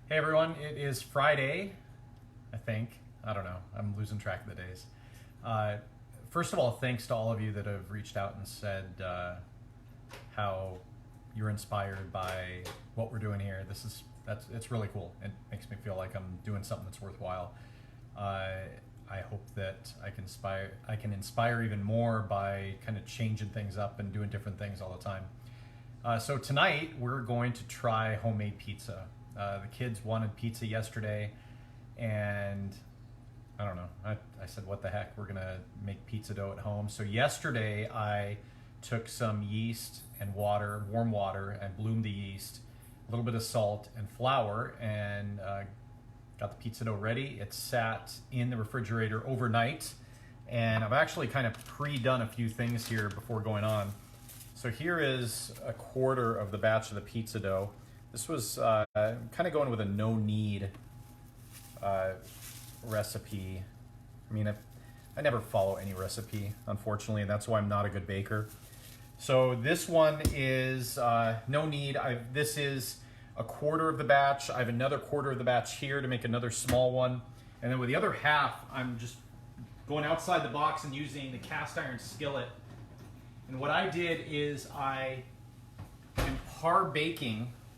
Hey everyone, it is Friday, I think. I don't know. I'm losing track of the days. Uh, First of all, thanks to all of you that have reached out and said how you're inspired by what we're doing here. It's really cool. It makes me feel like I'm doing something that's worthwhile. I hope that I can inspire even more by kind of changing things up and doing different things all the time. So tonight we're going to try homemade pizza. The kids wanted pizza yesterday, and I don't know. I said, what the heck? We're gonna make pizza dough at home. So yesterday I took some yeast and water, warm water, and bloomed the yeast, a little bit of salt and flour, and got the pizza dough ready. It sat in the refrigerator overnight, and I've actually kind of pre-done a few things here before going on. So here is a quarter of the batch of the pizza dough. This was kind of going with a no-knead recipe. I mean, I never follow any recipe, unfortunately, and that's why I'm not a good baker. So this one is no knead. This is a quarter of the batch. I have another quarter of the batch here to make another small one. And then with the other half, I'm just going outside the box and using the cast iron skillet. And what I did is I am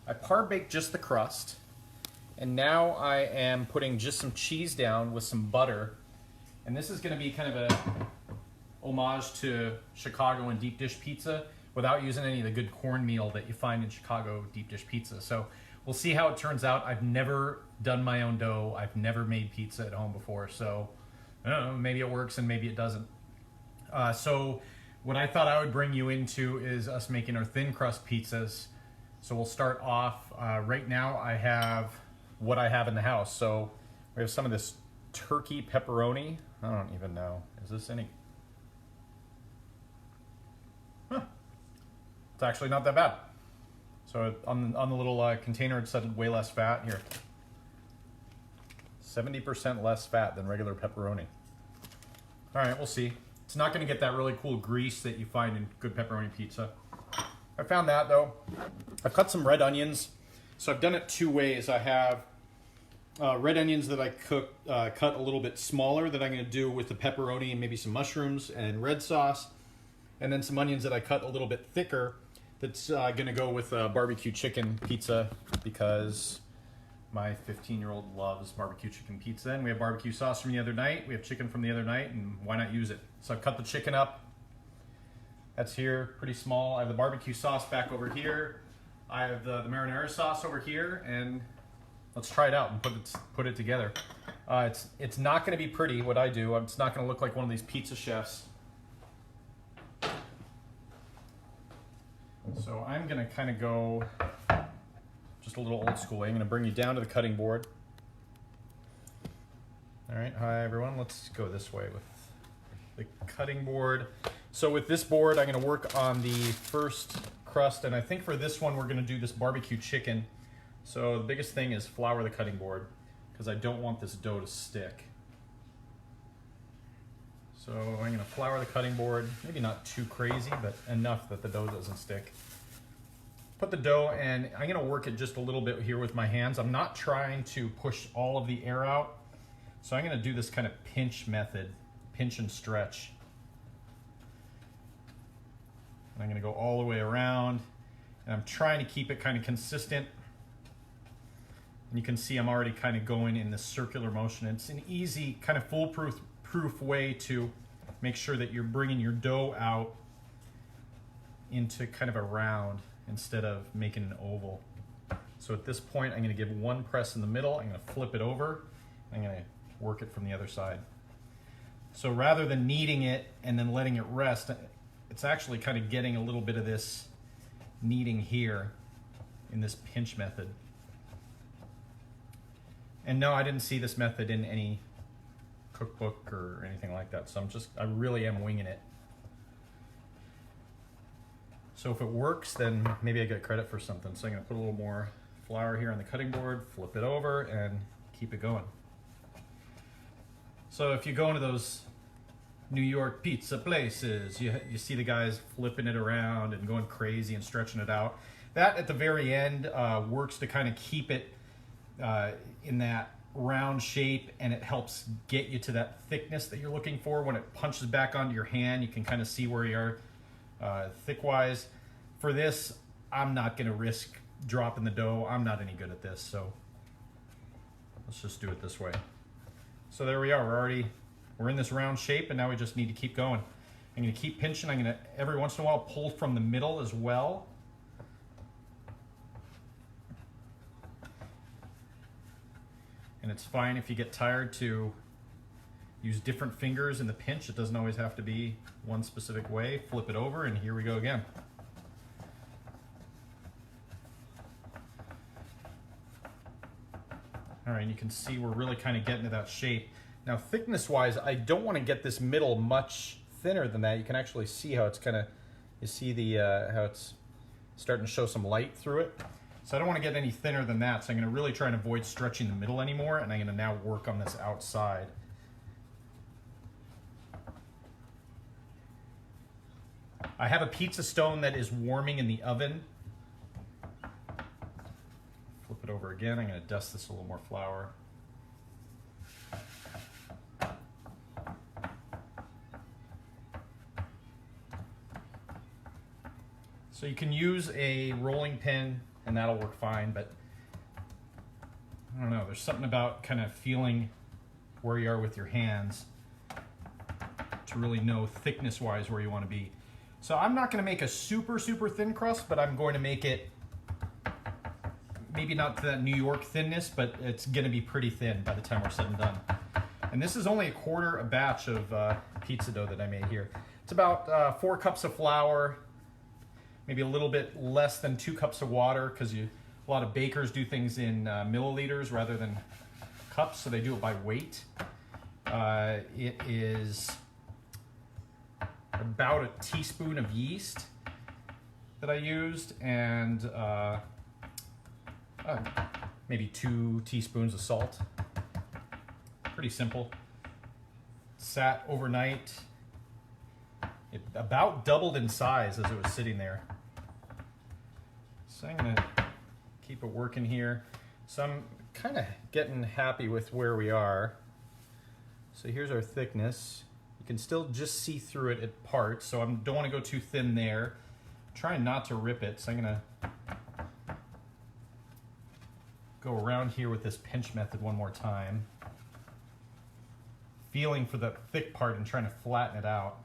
I par-baked just the crust. And now I am putting just some cheese down with some butter. And this is gonna be kind of a homage to Chicago and deep dish pizza without using any of the good cornmeal that you find in Chicago deep dish pizza. So we'll see how it turns out. I've never done my own dough. I've never made pizza at home before. So I don't know, maybe it works and maybe it doesn't. So what I thought I would bring you into is us making our thin crust pizzas. So we'll start off, right now I have what I have in the house. So we have some of this turkey pepperoni. I don't even know, is this any? Huh. It's actually not that bad. So on the little container it said way less fat. Here, 70% less fat than regular pepperoni. All right, we'll see. It's not gonna get that really cool grease that you find in good pepperoni pizza. I found that though. I've cut some red onions. So I've done it two ways. I have red onions that I cut a little bit smaller that I'm gonna do with the pepperoni and maybe some mushrooms and red sauce. And then some onions that I cut a little bit thicker that's gonna go with barbecue chicken pizza because my 15-year-old loves barbecue chicken pizza. And we have barbecue sauce from the other night. We have chicken from the other night, and why not use it? So I've cut the chicken up. That's here, pretty small. I have the barbecue sauce back over here. I have the marinara sauce over here, and let's try it out and put it together. It's not gonna be pretty, what I do. It's not gonna look like one of these pizza chefs. So I'm gonna kind of go just a little old school way. I'm gonna bring you down to the cutting board. All right, hi everyone. Let's go this way with the cutting board. So with this board, I'm gonna work on the first crust, and I think for this one, we're gonna do this barbecue chicken. So the biggest thing is flour the cutting board because I don't want this dough to stick. So I'm gonna flour the cutting board, maybe not too crazy, but enough that the dough doesn't stick. Put the dough, and I'm gonna work it just a little bit here with my hands. I'm not trying to push all of the air out. So I'm gonna do this kind of pinch method, pinch and stretch. And I'm gonna go all the way around, and I'm trying to keep it kind of consistent. And you can see I'm already kind of going in this circular motion. It's an easy, kind of foolproof way to make sure that you're bringing your dough out into kind of a round instead of making an oval. So at this point, I'm gonna give one press in the middle. I'm gonna flip it over. I'm gonna work it from the other side. So rather than kneading it and then letting it rest, it's actually kind of getting a little bit of this kneading here in this pinch method. And no, I didn't see this method in any cookbook or anything like that. So I really am winging it. So if it works, then maybe I get credit for something. So I'm gonna put a little more flour here on the cutting board, flip it over, and keep it going. So if you go into those New York pizza places, you see the guys flipping it around and going crazy and stretching it out. That at the very end works to kind of keep it in that round shape, and it helps get you to that thickness that you're looking for. When it punches back onto your hand, you can kind of see where you are thick-wise. For this, I'm not going to risk dropping the dough. I'm not any good at this, so let's just do it this way. So there we are. We're in this round shape, and now we just need to keep going. I'm going to keep pinching. I'm going to, every once in a while, pull from the middle as well. And it's fine if you get tired to use different fingers in the pinch. It doesn't always have to be one specific way. Flip it over, and here we go again. All right, and you can see we're really kind of getting to that shape. Now, thickness-wise, I don't want to get this middle much thinner than that. You can actually see how it's kind of, you see the how it's starting to show some light through it. So I don't want to get any thinner than that. So I'm going to really try and avoid stretching the middle anymore, and I'm going to now work on this outside. I have a pizza stone that is warming in the oven. Flip it over again. I'm going to dust this a little more flour. So you can use a rolling pin and that'll work fine, but I don't know, there's something about kind of feeling where you are with your hands to really know thickness-wise where you want to be. So I'm not going to make a super thin crust, but I'm going to make it maybe not to that New York thinness, but it's going to be pretty thin by the time we're said and done. And this is only a batch of pizza dough that I made here. It's about 4 cups of flour, maybe a little bit less than 2 cups of water, because a lot of bakers do things in milliliters rather than cups, so they do it by weight. It is about a teaspoon of yeast that I used, and maybe 2 teaspoons of salt. Pretty simple. Sat overnight. It about doubled in size as it was sitting there. So I'm gonna keep it working here. So I'm kind of getting happy with where we are. So here's our thickness. You can still just see through it at parts, so I don't want to go too thin there. I'm trying not to rip it, so I'm gonna go around here with this pinch method one more time. Feeling for the thick part and trying to flatten it out.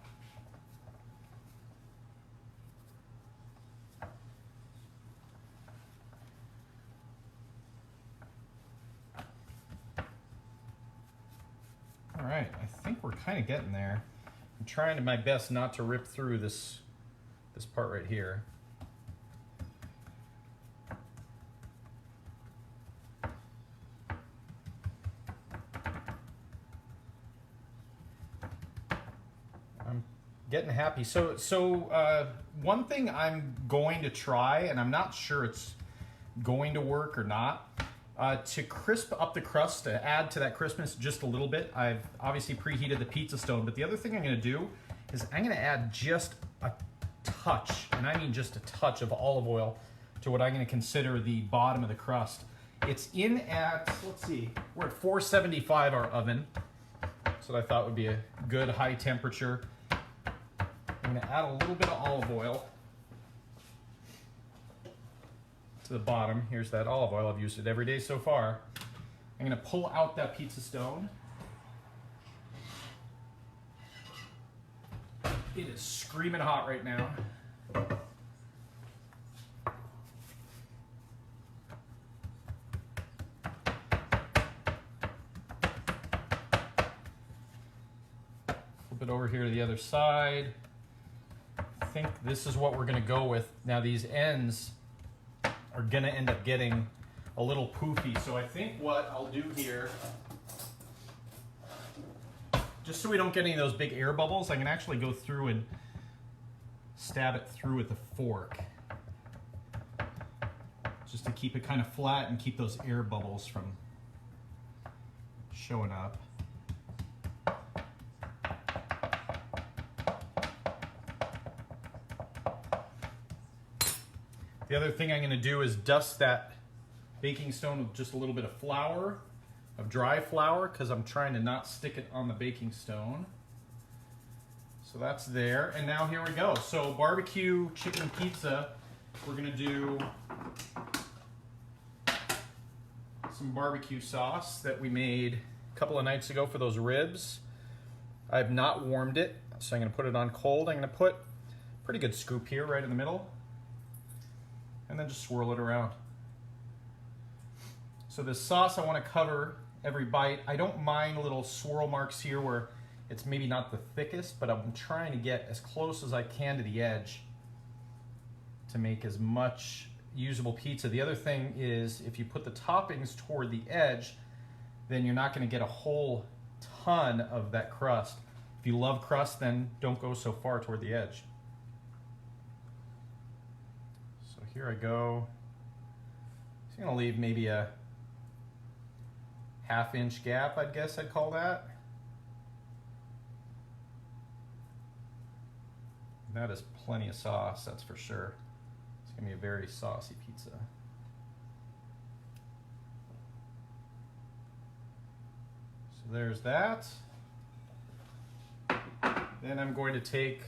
All right, I think we're kind of getting there. I'm trying my best not to rip through this part right here. I'm getting happy. So one thing I'm going to try, and I'm not sure it's going to work or not, to crisp up the crust, to add to that crispness just a little bit. I've obviously preheated the pizza stone, but the other thing I'm going to do is I'm going to add just a touch, and I mean just a touch of olive oil to what I'm going to consider the bottom of the crust. It's in at, let's see, we're at 475 our oven. That's what I thought would be a good high temperature. I'm going to add a little bit of olive oil to the bottom. Here's that olive oil. I've used it every day so far. I'm going to pull out that pizza stone. It is screaming hot right now. Flip it over here to the other side. I think this is what we're going to go with. Now these ends are gonna end up getting a little poofy. So I think what I'll do here, just so we don't get any of those big air bubbles, I can actually go through and stab it through with a fork. Just to keep it kind of flat and keep those air bubbles from showing up. The other thing I'm going to do is dust that baking stone with just a little bit of flour, of dry flour, because I'm trying to not stick it on the baking stone. So that's there, and now here we go. So barbecue chicken pizza, we're gonna do some barbecue sauce that we made a couple of nights ago for those ribs. I have not warmed it, so I'm gonna put it on cold. I'm gonna put a pretty good scoop here right in the middle, and then just swirl it around. So this sauce I wanna cover every bite. I don't mind little swirl marks here where it's maybe not the thickest, but I'm trying to get as close as I can to the edge to make as much usable pizza. The other thing is if you put the toppings toward the edge, then you're not going to get a whole ton of that crust. If you love crust, then don't go so far toward the edge. So here I go. So I'm going to leave maybe a half-inch gap, I guess I'd call that. That is plenty of sauce, that's for sure. It's gonna be a very saucy pizza. So there's that. Then I'm going to take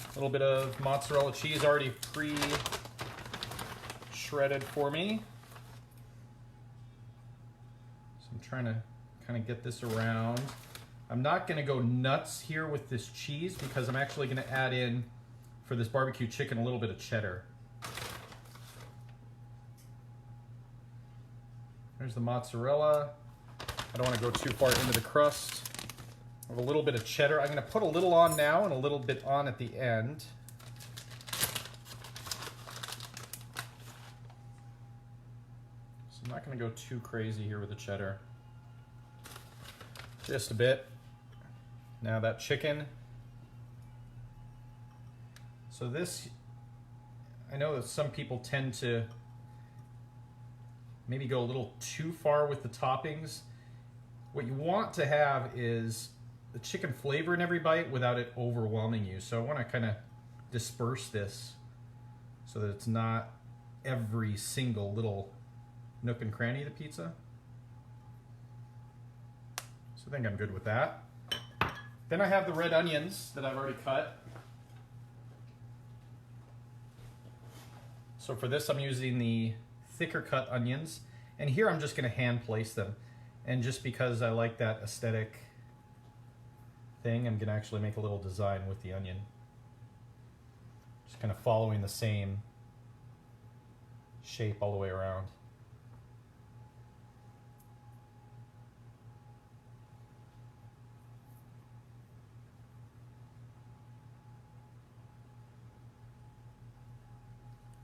a little bit of mozzarella cheese already pre-shredded for me. So I'm trying to kind of get this around. I'm not going to go nuts here with this cheese because I'm actually going to add in, for this barbecue chicken, a little bit of cheddar. There's the mozzarella. I don't want to go too far into the crust. I have a little bit of cheddar. I'm going to put a little on now and a little bit on at the end. So I'm not going to go too crazy here with the cheddar. Just a bit. Now that chicken. So this, I know that some people tend to maybe go a little too far with the toppings. What you want to have is the chicken flavor in every bite without it overwhelming you. So I want to kind of disperse this so that it's not every single little nook and cranny of the pizza. So I think I'm good with that. Then I have the red onions that I've already cut. So for this I'm using the thicker cut onions, and here I'm just going to hand place them. And just because I like that aesthetic thing, I'm going to actually make a little design with the onion. Just kind of following the same shape all the way around.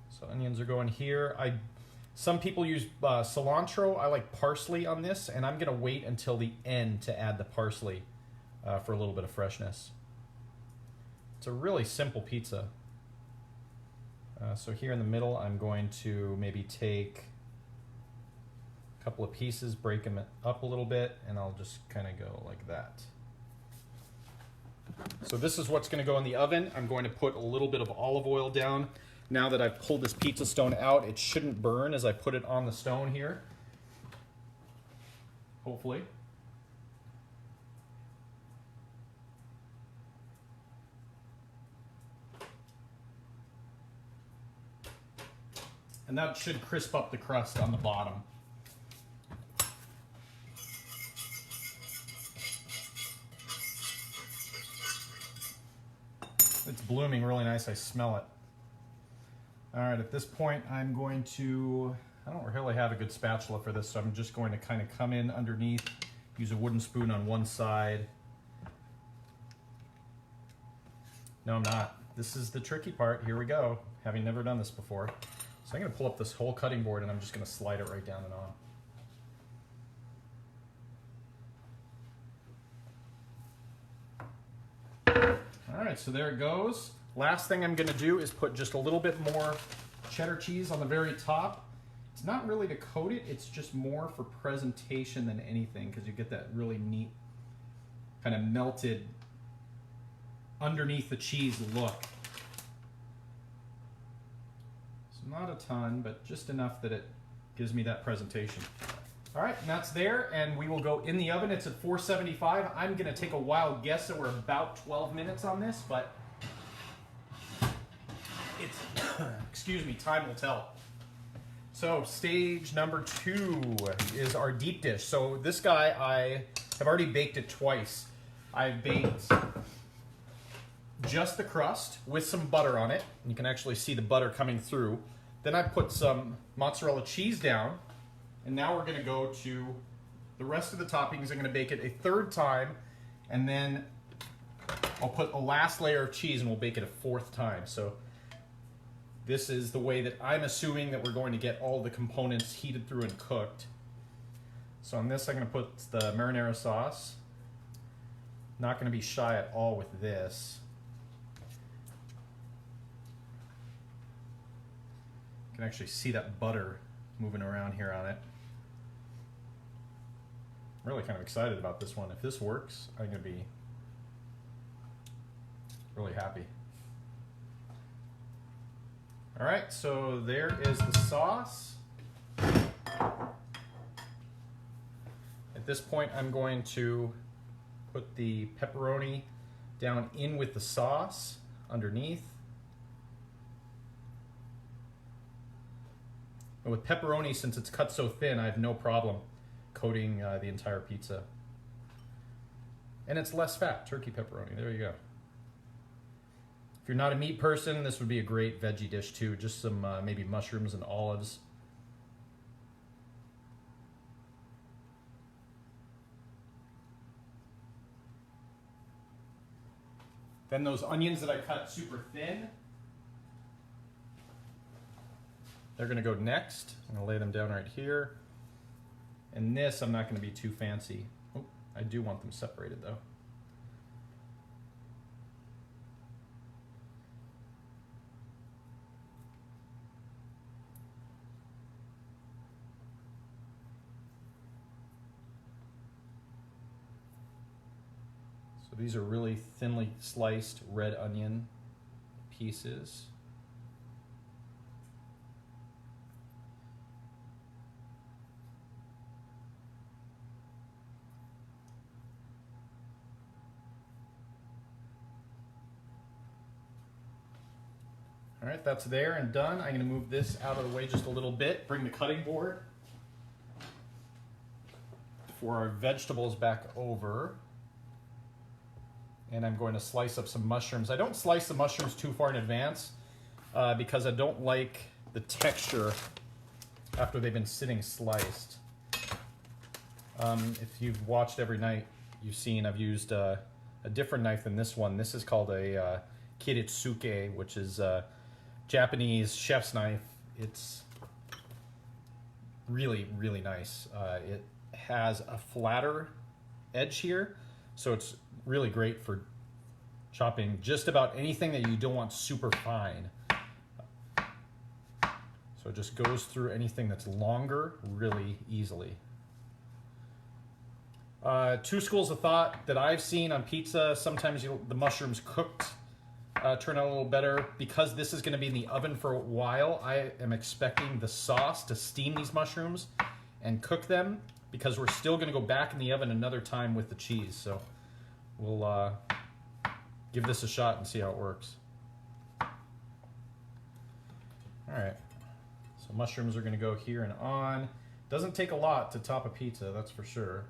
So onions are going here. Some people use cilantro. I like parsley on this, and I'm gonna wait until the end to add the parsley for a little bit of freshness. It's a really simple pizza. So here in the middle, I'm going to maybe take a couple of pieces, break them up a little bit, and I'll just kind of go like that. So this is what's gonna go in the oven. I'm going to put a little bit of olive oil down. Now that I've pulled this pizza stone out, it shouldn't burn as I put it on the stone here. Hopefully. And that should crisp up the crust on the bottom. It's blooming really nice, I smell it. All right, at this point, I'm going to, I don't really have a good spatula for this, so I'm just going to kind of come in underneath, use a wooden spoon on one side. No, I'm not. This is the tricky part. Here we go, having never done this before. So I'm gonna pull up this whole cutting board and I'm just gonna slide it right down and on. All right, so there it goes. Last thing I'm gonna do is put just a little bit more cheddar cheese on the very top. It's not really to coat it, it's just more for presentation than anything, because you get that really neat kind of melted underneath the cheese look. So So not a ton, but just enough that it gives me that presentation. All right, and that's there, and we will go in the oven. It's at 475. I'm gonna take a wild guess that we're about 12 minutes on this, but it's, excuse me, time will tell. So stage number 2 is our deep dish. So this guy, I have already baked it twice. I've baked just the crust with some butter on it. You can actually see the butter coming through. Then I put some mozzarella cheese down. And now we're gonna go to the rest of the toppings. I'm gonna bake it a third time, and then I'll put a last layer of cheese and we'll bake it a fourth time. So this is the way that I'm assuming that we're going to get all the components heated through and cooked. So on this, I'm gonna put the marinara sauce. Not gonna be shy at all with this. You can actually see that butter moving around here on it. I'm really kind of excited about this one. If this works, I'm going to be really happy. All right, so there is the sauce. At this point, I'm going to put the pepperoni down in with the sauce underneath. And with pepperoni, since it's cut so thin, I have no problem coating the entire pizza. And it's less fat, turkey pepperoni. There you go. If you're not a meat person, this would be a great veggie dish too. Just some maybe mushrooms and olives. Then those onions that I cut super thin, they're gonna go next. I'm gonna lay them down right here. And this, I'm not gonna be too fancy. Oh, I do want them separated though. So these are really thinly sliced red onion pieces. All right, that's there and done. I'm gonna move this out of the way just a little bit, bring the cutting board for our vegetables back over. And I'm going to slice up some mushrooms. I don't slice the mushrooms too far in advance because I don't like the texture after they've been sitting sliced. If you've watched every night, you've seen I've used a different knife than this one. This is called a Kiritsuke, which is Japanese chef's knife. It's really, really nice. It has a flatter edge here, so it's really great for chopping just about anything that you don't want super fine. So it just goes through anything that's longer really easily. Two schools of thought that I've seen on pizza. Sometimes the mushrooms cooked turn out a little better. Because this is going to be in the oven for a while, I am expecting the sauce to steam these mushrooms and cook them, because we're still going to go back in the oven another time with the cheese. So we'll give this a shot and see how it works. All right, so mushrooms are going to go here and on. Doesn't take a lot to top a pizza, that's for sure.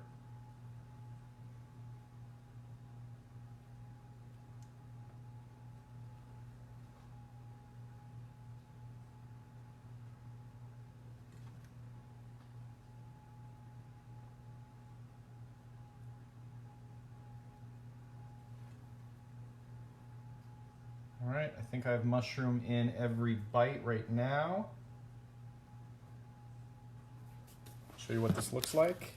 All right, I think I have mushroom in every bite right now. Show you what this looks like.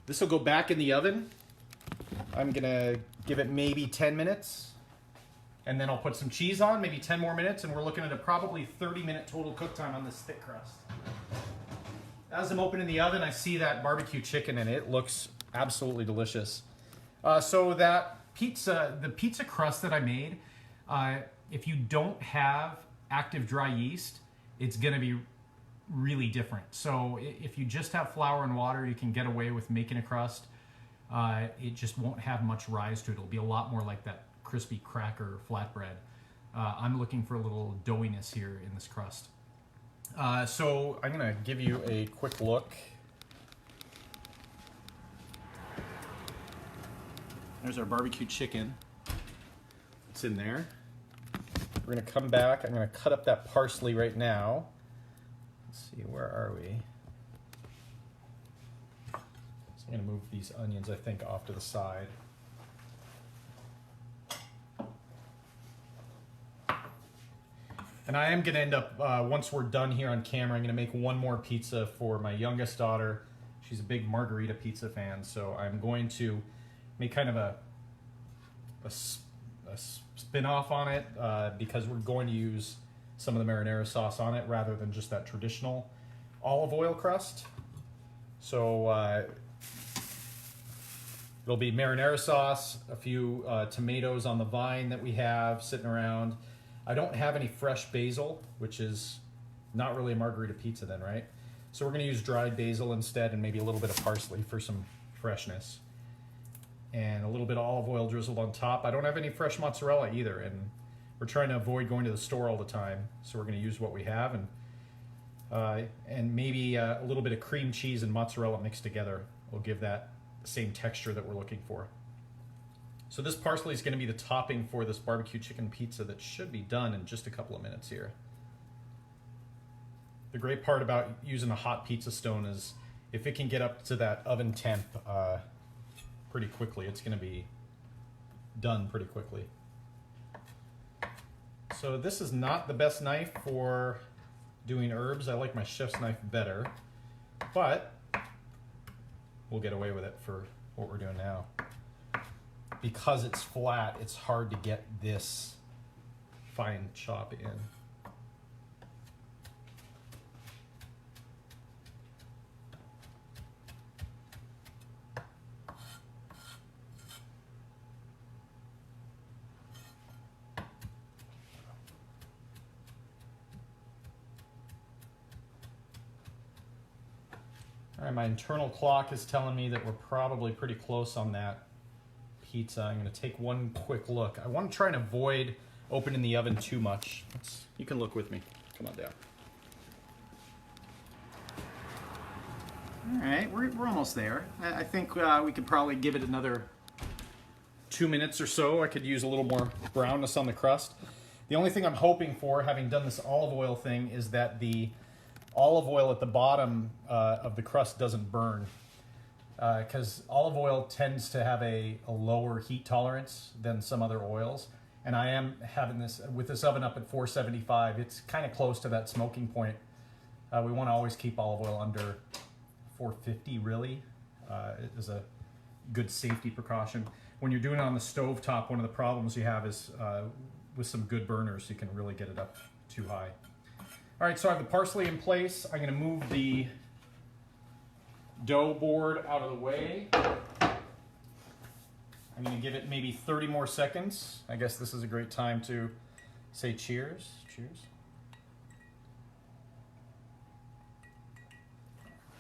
This will go back in the oven. I'm gonna give it maybe 10 minutes, and then I'll put some cheese on, maybe 10 more minutes, and we're looking at a probably 30-minute total cook time on this thick crust. As I'm opening the oven, I see that barbecue chicken, and it looks absolutely delicious. So that the pizza crust that I made, if you don't have active dry yeast, it's going to be really different. So if you just have flour and water, you can get away with making a crust. It just won't have much rise to it. It'll be a lot more like that crispy cracker flatbread. I'm looking for a little doughiness here in this crust. So I'm going to give you a quick look. There's our barbecue chicken. It's in there. We're going to come back. I'm going to cut up that parsley right now. Let's see, where are we? So I'm going to move these onions, I think, off to the side. And I am going to end up, once we're done here on camera, I'm going to make one more pizza for my youngest daughter. She's a big margarita pizza fan, so I'm going to make kind of a spin-off on it because we're going to use some of the marinara sauce on it rather than just that traditional olive oil crust. So it'll be marinara sauce, a few tomatoes on the vine that we have sitting around. I don't have any fresh basil, which is not really a margarita pizza then, right? So we're going to use dried basil instead and maybe a little bit of parsley for some freshness. And a little bit of olive oil drizzled on top. I don't have any fresh mozzarella either, and we're trying to avoid going to the store all the time, so we're going to use what we have, and maybe a little bit of cream cheese and mozzarella mixed together will give that the same texture that we're looking for. So this parsley is going to be the topping for this barbecue chicken pizza that should be done in just a couple of minutes here. The great part about using a hot pizza stone is if it can get up to that oven temp pretty quickly, it's going to be done pretty quickly. So this is not the best knife for doing herbs. I like my chef's knife better, but we'll get away with it for what we're doing now. Because it's flat, it's hard to get this fine chop in. All right, my internal clock is telling me that we're probably pretty close on that pizza. I'm going to take one quick look. I want to try and avoid opening the oven too much. You can look with me. Come on down. All right, we're almost there. I think we could probably give it another 2 minutes or so. I could use a little more brownness on the crust. The only thing I'm hoping for, having done this olive oil thing, is that the olive oil at the bottom of the crust doesn't burn, because olive oil tends to have a lower heat tolerance than some other oils, and I am having this with this oven up at 475. It's kind of close to that smoking point. We want to always keep olive oil under 450 really. It is a good safety precaution. When you're doing it on the stove top, one of the problems you have is with some good burners, you can really get it up too high. All right, so I have the parsley in place. I'm going to move the dough board out of the way. I'm going to give it maybe 30 more seconds. I guess this is a great time to say cheers. Cheers.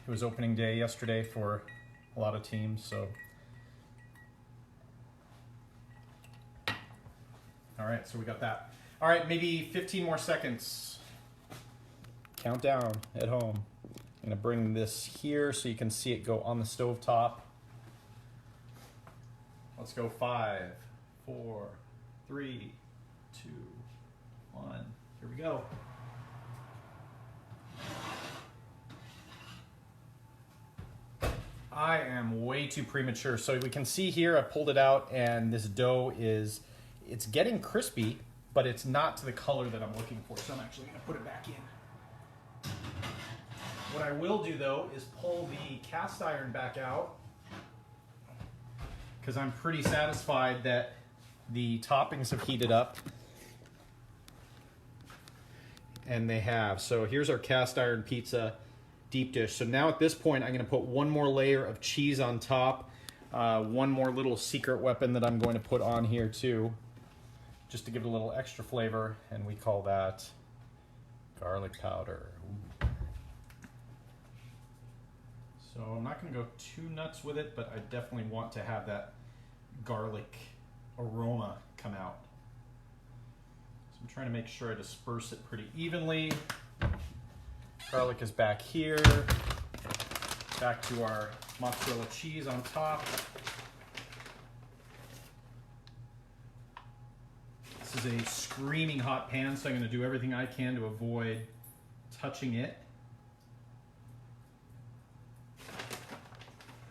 It was opening day yesterday for a lot of teams, so. All right, so we got that. All right, maybe 15 more seconds. Count down at home. I'm going to bring this here so you can see it go on the stove top. Let's go 5, 4, 3, 2, 1. Here we go. I am way too premature. So we can see here I pulled it out and this dough it's getting crispy, but it's not to the color that I'm looking for. So I'm actually going to put it back in. What I will do though is pull the cast iron back out, because I'm pretty satisfied that the toppings have heated up, and they have. So here's our cast iron pizza deep dish. So now at this point I'm going to put one more layer of cheese on top, one more little secret weapon that I'm going to put on here too, just to give it a little extra flavor, and we call that Garlic powder. Ooh. So I'm not going to go too nuts with it, but I definitely want to have that garlic aroma come out. So I'm trying to make sure I disperse it pretty evenly. Garlic is back here. Back to our mozzarella cheese on top. This is a screaming hot pan, so I'm going to do everything I can to avoid touching it.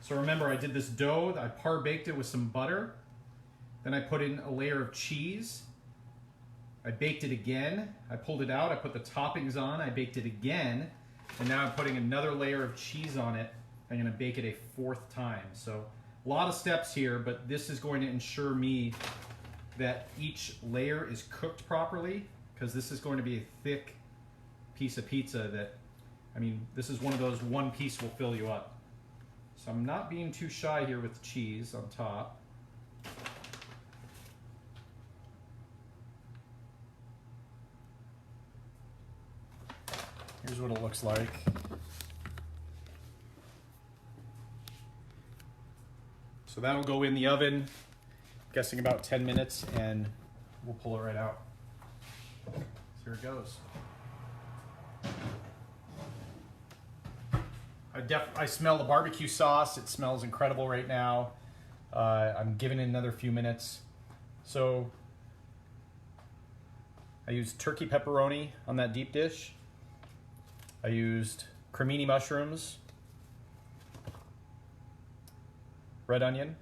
So remember, I did this dough, I par-baked it with some butter. Then I put in a layer of cheese. I baked it again. I pulled it out, I put the toppings on, I baked it again. And now I'm putting another layer of cheese on it. I'm going to bake it a fourth time. So a lot of steps here, but this is going to ensure me that each layer is cooked properly, because this is going to be a thick piece of pizza that, I mean, this is one of those one piece will fill you up. So I'm not being too shy here with cheese on top. Here's what it looks like. So that'll go in the oven, I'm guessing about 10 minutes, and we'll pull it right out. So here it goes. I smell the barbecue sauce. It smells incredible right now. I'm giving it another few minutes. So I used turkey pepperoni on that deep dish. I used cremini mushrooms, red onion,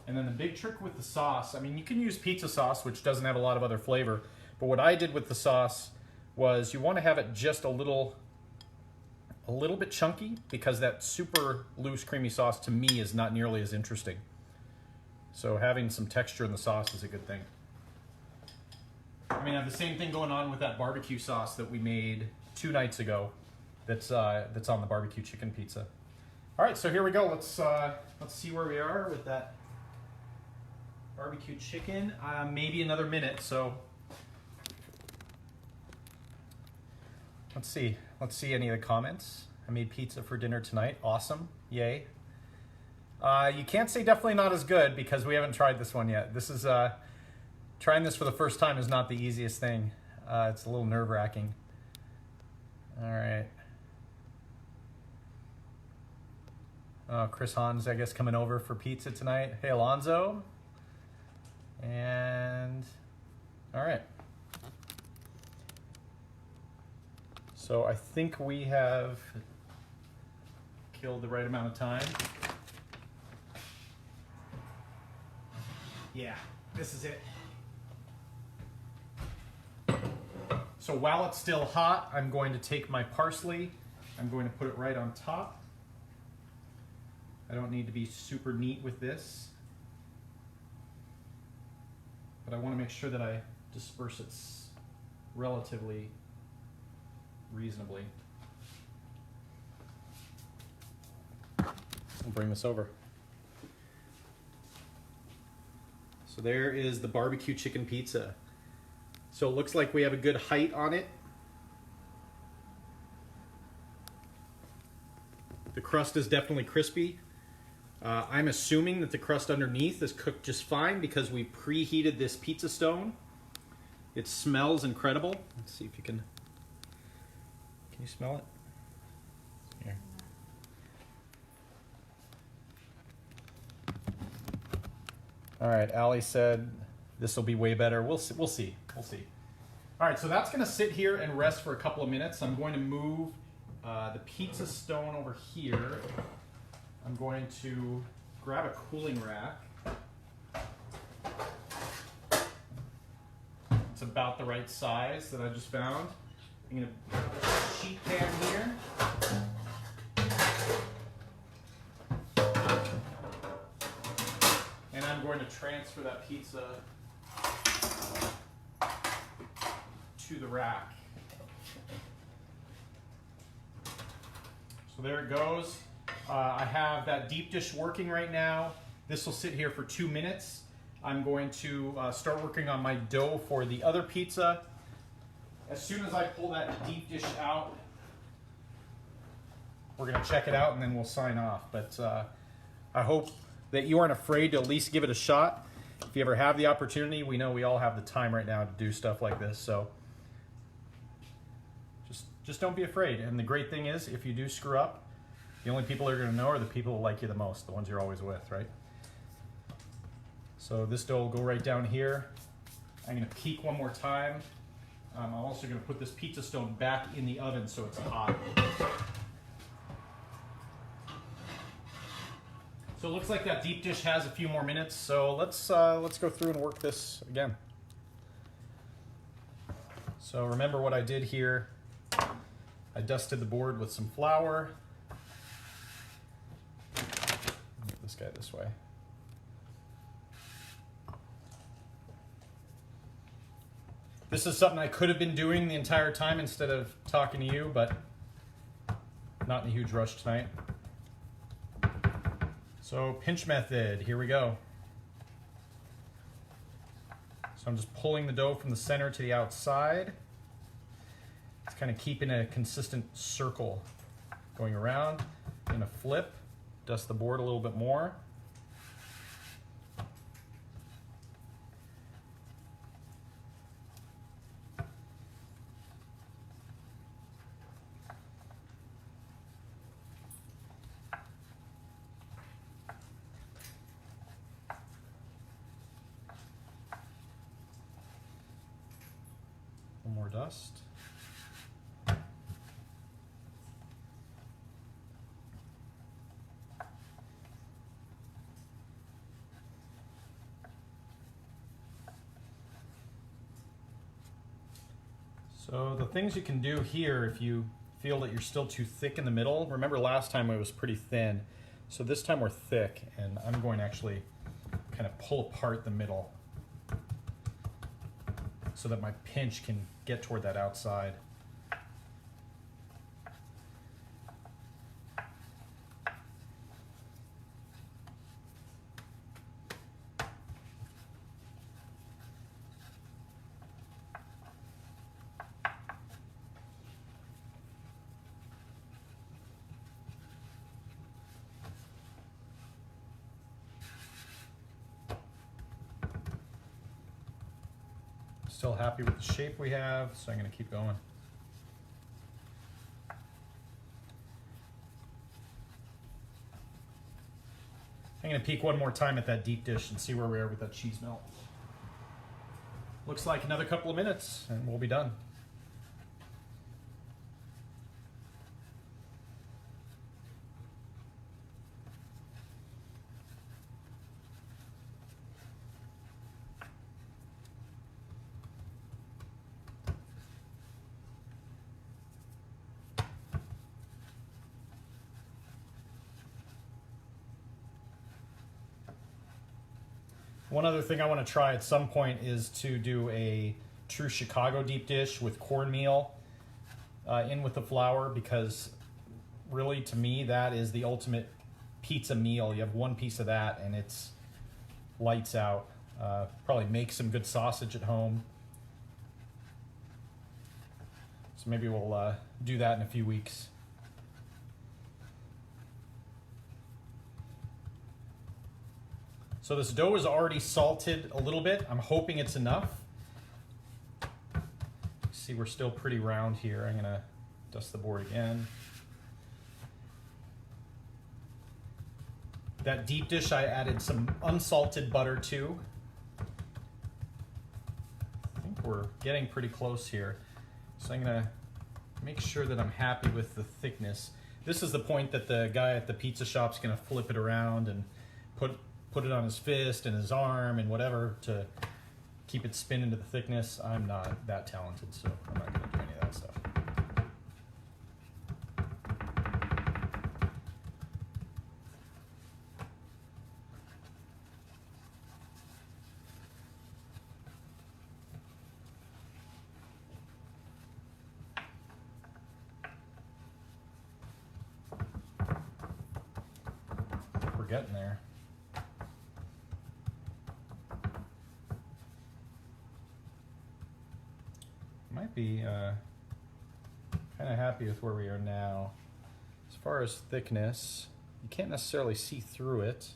and then the big trick with the sauce, I mean, you can use pizza sauce, which doesn't have a lot of other flavor, but what I did with the sauce was you want to have it just a little bit chunky, because that super loose creamy sauce to me is not nearly as interesting. So having some texture in the sauce is a good thing. I mean, I have the same thing going on with that barbecue sauce that we made 2 nights ago. That's on the barbecue chicken pizza. All right, so here we go. Let's see where we are with that barbecue chicken. Maybe another minute. So let's see. Let's see any of the comments. I made pizza for dinner tonight. Awesome. Yay. You can't say definitely not as good, because we haven't tried this one yet. This is trying this for the first time is not the easiest thing. It's a little nerve-wracking. All right. Chris Hans, I guess, coming over for pizza tonight. Hey, Alonzo. And all right. So I think we have killed the right amount of time. Yeah, this is it. So while it's still hot, I'm going to take my parsley. I'm going to put it right on top. I don't need to be super neat with this, but I want to make sure that I disperse it relatively reasonably. I'll bring this over. So there is the barbecue chicken pizza. So it looks like we have a good height on it. The crust is definitely crispy. I'm assuming that the crust underneath is cooked just fine, because we preheated this pizza stone. It smells incredible. Let's see if you can you smell it? Here. All right, Allie said this will be way better. We'll see. We'll see. All right, so that's going to sit here and rest for a couple of minutes. I'm going to move the pizza stone over here. I'm going to grab a cooling rack. It's about the right size that I just found. I'm going to put a sheet pan here. And I'm going to transfer that pizza to the rack. So there it goes. I have that deep dish working right now. This will sit here for 2 minutes. I'm going to start working on my dough for the other pizza. as soon as I pull that deep dish out, we're going to check it out and then we'll sign off. But I hope that you aren't afraid to at least give it a shot. If you ever have the opportunity, we know we all have the time right now to do stuff like this. So just don't be afraid. And the great thing is, if you do screw up, the only people that are going to know are the people who like you the most, the ones you're always with, right? So this dough will go right down here. I'm going to peek one more time. I'm also going to put this pizza stone back in the oven so it's hot. So it looks like that deep dish has a few more minutes. So let's go through and work this again. So remember what I did here. I dusted the board with some flour. Move this guy this way. This is something I could have been doing the entire time instead of talking to you, but not in a huge rush tonight. So pinch method, here we go. So I'm just pulling the dough from the center to the outside. It's kind of keeping a consistent circle going around. I'm gonna flip, dust the board a little bit more. One more dust. So the things you can do here if you feel that you're still too thick in the middle, remember last time it was pretty thin, so this time we're thick, and I'm going to actually kind of pull apart the middle so that my pinch can get toward that outside. Still happy with the shape we have, so I'm going to keep going. I'm going to peek one more time at that deep dish and see where we are with that cheese melt. Looks like another couple of minutes and we'll be done. One other thing I want to try at some point is to do a true Chicago deep dish with cornmeal in with the flour, because really to me that is the ultimate pizza meal. You have one piece of that and it's lights out. Probably make some good sausage at home. So maybe we'll do that in a few weeks. So this dough is already salted a little bit. I'm hoping it's enough. See, we're still pretty round here. I'm gonna dust the board again. That deep dish I added some unsalted butter to. I think we're getting pretty close here. So I'm gonna make sure that I'm happy with the thickness. This is the point that the guy at the pizza shop's gonna flip it around and put it on his fist and his arm and whatever to keep it spinning to the thickness. I'm not that talented, so I'm not going to do any of that stuff. We're getting there. Might be kind of happy with where we are now. As far as thickness, you can't necessarily see through it.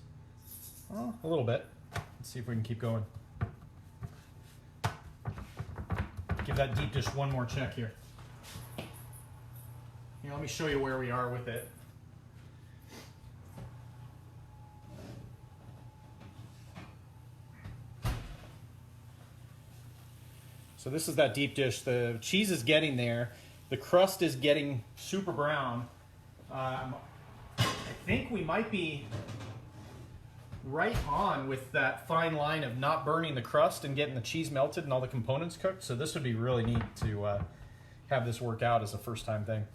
Well, a little bit. Let's see if we can keep going. Give that deep dish one more check here. Here, let me show you where we are with it. So this is that deep dish. The cheese is getting there. The crust is getting super brown. I think we might be right on with that fine line of not burning the crust and getting the cheese melted and all the components cooked. So this would be really neat to have this work out as a first time thing.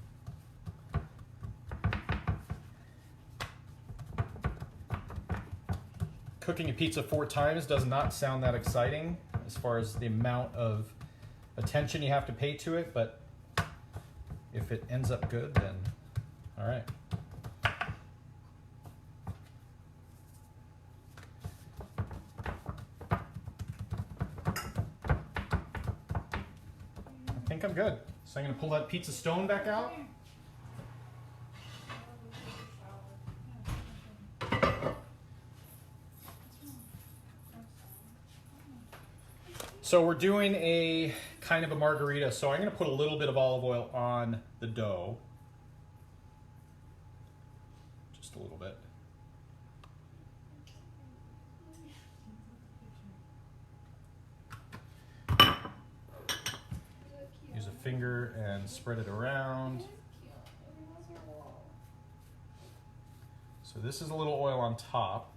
Cooking a pizza 4 times does not sound that exciting as far as the amount of attention you have to pay to it, but if it ends up good, then all right. I think I'm good. So I'm going to pull that pizza stone back out. So we're doing a kind of a margarita. So I'm going to put a little bit of olive oil on the dough. Just a little bit. Use a finger and spread it around. So this is a little oil on top.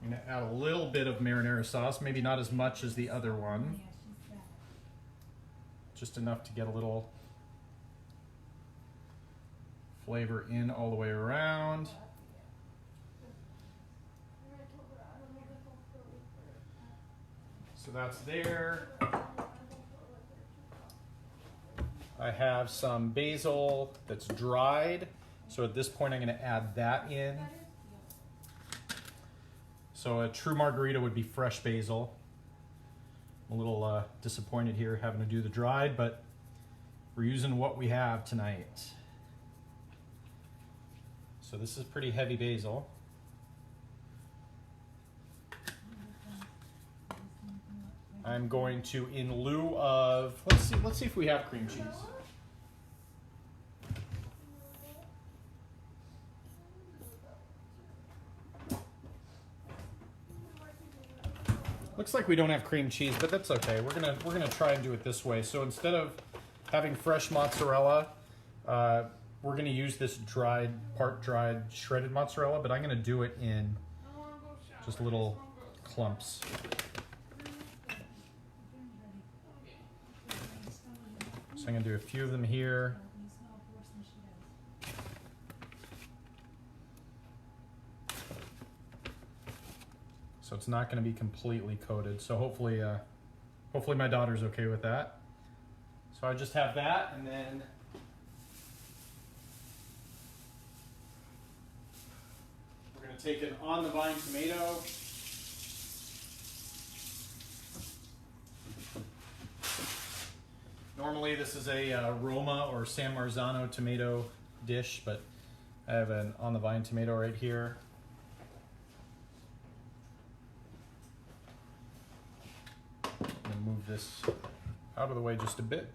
I'm going to add a little bit of marinara sauce, maybe not as much as the other one. Just enough to get a little flavor in all the way around. So that's there. I have some basil that's dried. So at this point I'm going to add that in. So a true margarita would be fresh basil. I'm a little disappointed here having to do the dried, but we're using what we have tonight. So this is pretty heavy basil. I'm going to, in lieu of, let's see if we have cream cheese. Looks like we don't have cream cheese, but that's okay. We're gonna try and do it this way. So instead of having fresh mozzarella, we're gonna use this part dried shredded mozzarella, but I'm gonna do it in just little clumps. So I'm gonna do a few of them here. So it's not going to be completely coated. So hopefully my daughter's okay with that. So I just have that, and then we're going to take an on the vine tomato. Normally this is a Roma or San Marzano tomato dish, but I have an on the vine tomato right here. Move this out of the way just a bit.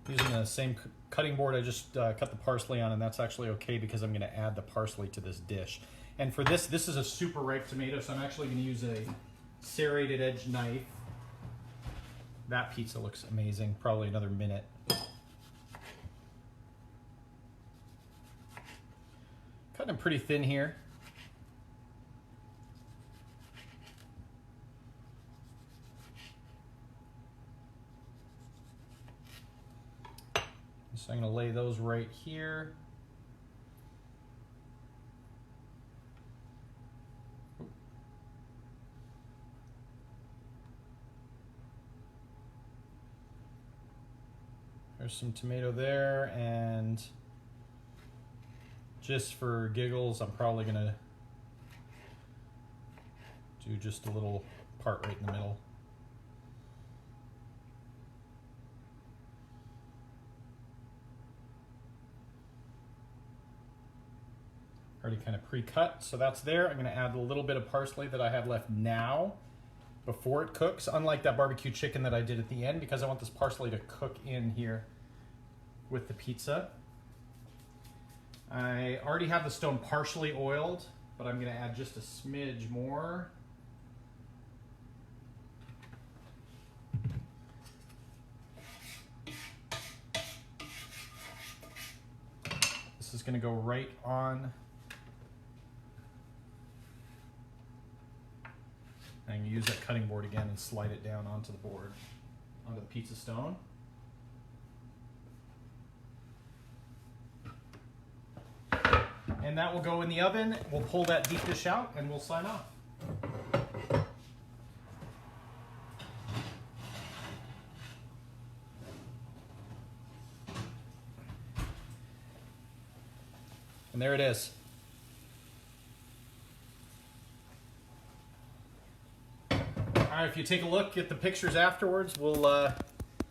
Using the same cutting board I just cut the parsley on, and that's actually okay because I'm going to add the parsley to this dish. And for this is a super ripe tomato, so I'm actually going to use a serrated edge knife. That pizza looks amazing, probably another minute. Cutting them pretty thin here. So I'm going to lay those right here. There's some tomato there, and just for giggles, I'm probably gonna do just a little part right in the middle. Already kind of pre-cut, so that's there. I'm gonna add a little bit of parsley that I have left now before it cooks, unlike that barbecue chicken that I did at the end, because I want this parsley to cook in here with the pizza. I already have the stone partially oiled, but I'm gonna add just a smidge more. This is gonna go right on. I'm gonna use that cutting board again and slide it down onto the board, onto the pizza stone. And that will go in the oven. We'll pull that deep dish out and we'll sign off. And there it is. All right, if you take a look at the pictures afterwards, we'll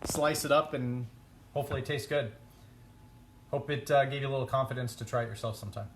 slice it up and hopefully it tastes good. Hope it gave you a little confidence to try it yourself sometime.